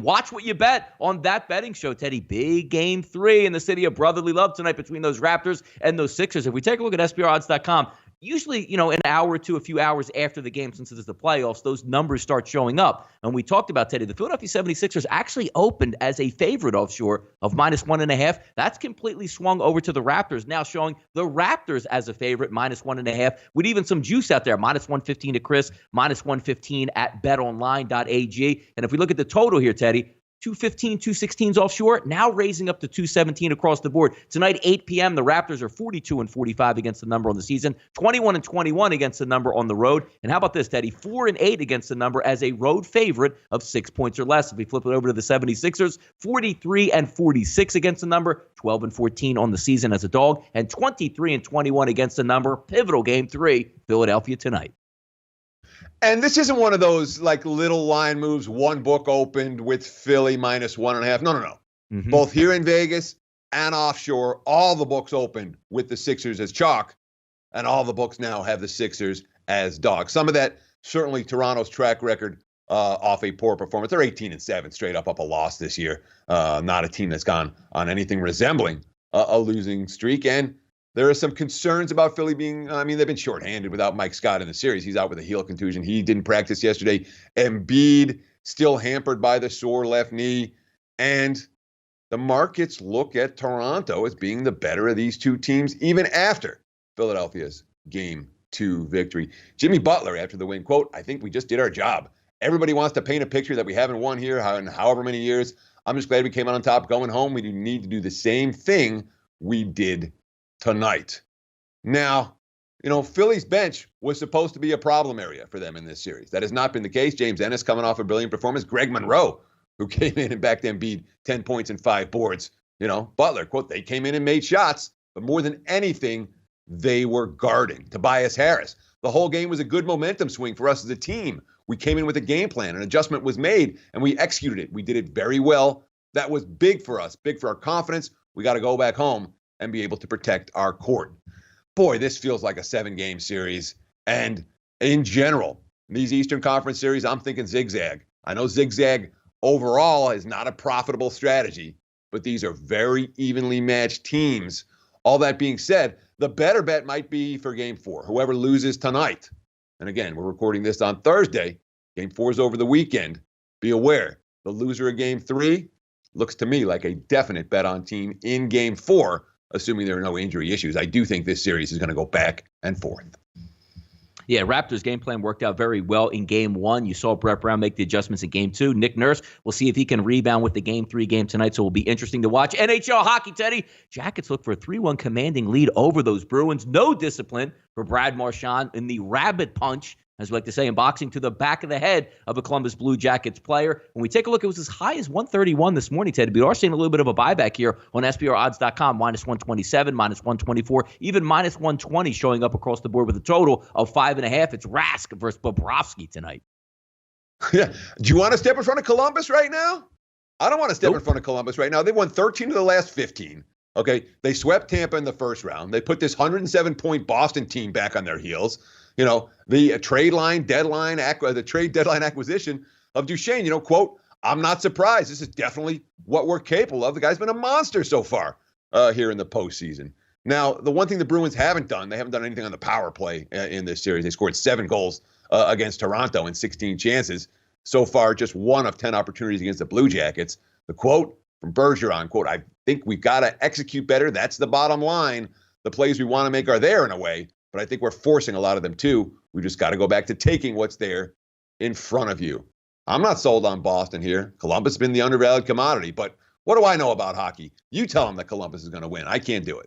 Watch what you bet on that betting show, Teddy. Big game 3 in the city of brotherly love tonight between those Raptors and those Sixers. If we take a look at SBRodds.com, usually, an hour or two, a few hours after the game, since it is the playoffs, those numbers start showing up. And we talked about, Teddy, the Philadelphia 76ers actually opened as a favorite offshore of -1.5. That's completely swung over to the Raptors, now showing the Raptors as a favorite, -1.5, with even some juice out there, -115 at Chris, -115 at betonline.ag. And if we look at the total here, Teddy, 215, 216s offshore, now raising up to 217 across the board. Tonight, 8 p.m., the Raptors are 42-45 against the number on the season, 21-21 against the number on the road. And how about this, Teddy? 4-8 against the number as a road favorite of 6 points or less. If we flip it over to the 76ers, 43-46 against the number, 12-14 on the season as a dog, and 23-21 against the number. Pivotal game 3, Philadelphia tonight. And this isn't one of those little line moves. One book opened with Philly -1.5. No. Mm-hmm. Both here in Vegas and offshore, all the books opened with the Sixers as chalk, and all the books now have the Sixers as dogs. Some of that, certainly Toronto's track record off a poor performance. They're 18-7, straight up a loss this year. Not a team that's gone on anything resembling a losing streak. And there are some concerns about Philly they've been shorthanded without Mike Scott in the series. He's out with a heel contusion. He didn't practice yesterday. Embiid still hampered by the sore left knee. And the markets look at Toronto as being the better of these two teams, even after Philadelphia's Game 2 victory. Jimmy Butler, after the win, quote, "I think we just did our job. Everybody wants to paint a picture that we haven't won here in however many years. I'm just glad we came out on top going home. We need to do the same thing we did tonight." Now, Philly's bench was supposed to be a problem area for them in this series. That has not been the case. James Ennis coming off a brilliant performance. Greg Monroe, who came in and backed Embiid 10 points and 5 boards. Butler, quote, "They came in and made shots, but more than anything, they were guarding." Tobias Harris, "The whole game was a good momentum swing for us as a team. We came in with a game plan. An adjustment was made, and we executed it. We did it very well. That was big for us, big for our confidence. We got to go back home and be able to protect our court." Boy, this feels like a 7-game series. And in general, these Eastern Conference series, I'm thinking zigzag. I know zigzag overall is not a profitable strategy, but these are very evenly matched teams. All that being said, the better bet might be for Game 4, whoever loses tonight. And again, we're recording this on Thursday. Game 4 is over the weekend. Be aware, the loser of Game 3 looks to me like a definite bet on team in Game 4, assuming there are no injury issues. I do think this series is going to go back and forth. Yeah, Raptors game plan worked out very well in Game 1. You saw Brett Brown make the adjustments in Game 2. Nick Nurse, we'll see if he can rebound with the Game 3 game tonight, so it will be interesting to watch. NHL hockey, Teddy. Jackets look for a 3-1 commanding lead over those Bruins. No discipline for Brad Marchand in the rabbit punch, as we like to say in boxing, to the back of the head of a Columbus Blue Jackets player. When we take a look, it was as high as 131 this morning, Ted. We are seeing a little bit of a buyback here on SBRodds.com, -127, -124, even -120 showing up across the board with a total of 5.5. It's Rask versus Bobrovsky tonight. Yeah. Do you want to step in front of Columbus right now? I don't want to step in front of Columbus right now. They won 13 of the last 15. Okay, they swept Tampa in the first round. They put this 107-point Boston team back on their heels. The trade deadline acquisition of Duchesne, quote, "I'm not surprised. This is definitely what we're capable of. The guy's been a monster so far here in the postseason." Now, the one thing the Bruins haven't done, they haven't done anything on the power play in this series. They scored 7 goals against Toronto in 16 chances. So far, just 1 of 10 opportunities against the Blue Jackets. The quote from Bergeron, quote, "I think we've got to execute better. That's the bottom line. The plays we want to make are there in a way, but I think we're forcing a lot of them too. We just got to go back to taking what's there in front of you." I'm not sold on Boston here. Columbus has been the undervalued commodity, but what do I know about hockey? You tell them that Columbus is going to win. I can't do it.